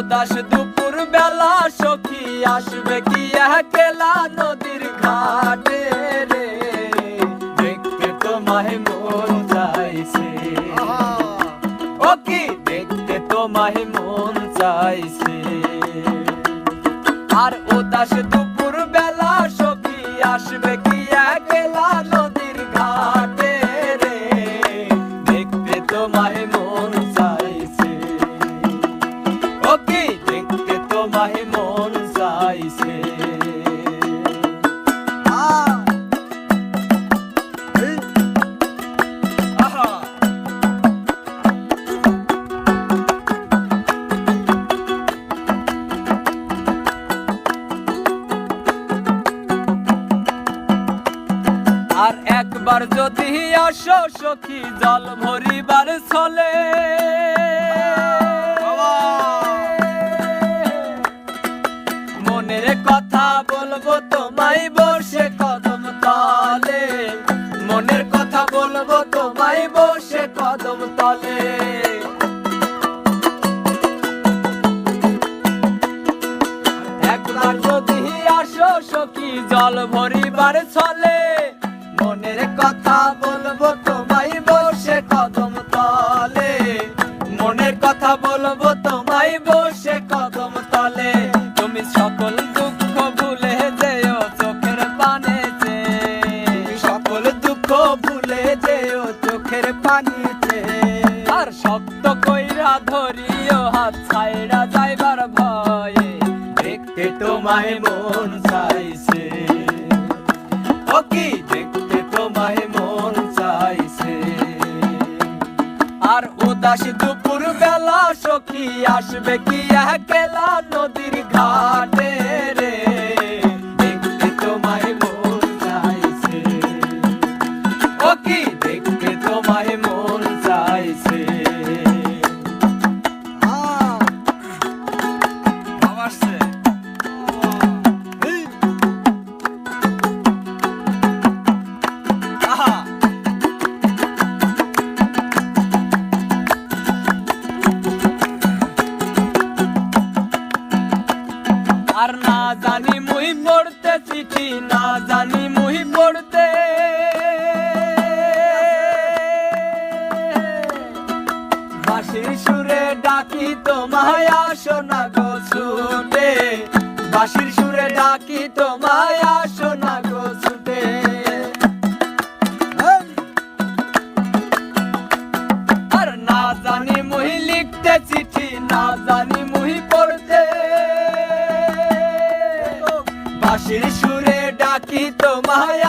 উদাস দুপুর বেলা সখী আসবে কি একলা নদীর ঘাটে রে, দেখতে তোমায় মন চাইছে। ও কি দেখতে তোমায় মন চাইছে। আর উদাস দুপুর বেলা সখী আসবে কি একলা নদীর ঘাটে রে, দেখতে তোমায় মন চাইছে। ও কি দেখতে তোমায় মন চাইছে। আর একবার যদি আসো সখী জল ভরিবার ছলে, মনের কথা বলবো তোমায় বসে কদম তলে, মনের কথা বলবো তোমায় বসে কদম তলে। একবার যদি আসো সখী জল ভরিবার ছলে, মনের কথা বলবো তোমায় বসে কদম তলে, মনের কথা বলবো তোমায় বসে কদম তলে। তুমি সকল দুঃখ ভুলে যেও চোখের পানিতে, সকল দুঃখ ভুলে যেও চোখের পানিতে। আর শক্ত কইরা ধরিও হাত ছাইড়া যাইবার ভয়ে, দেখতে তোমায় মন চাইছে। ও কি দেখতে তোমায় মন চাইছে। আর উদাস দুপুর বেলা সখী আসবে কি একলা নদীর ঘাটে রে, দেখতে তোমায় মন চাইছে। ও কি দেখতে তোমায় মন চাইছে। আর না জানি মুই পড়তে চিঠি, না জানি মুই পড়তে, বাঁশির সুরে ডাকি তোমায় আসো না গো ছুটে, বাঁশির সুরে ডাকি তোমায় আসো না গো ছুটে। আর না জানি মুই লিখতে চিঠি, না জানি মুই পড়তে, বাঁশির সুরে ডাকি তোমায়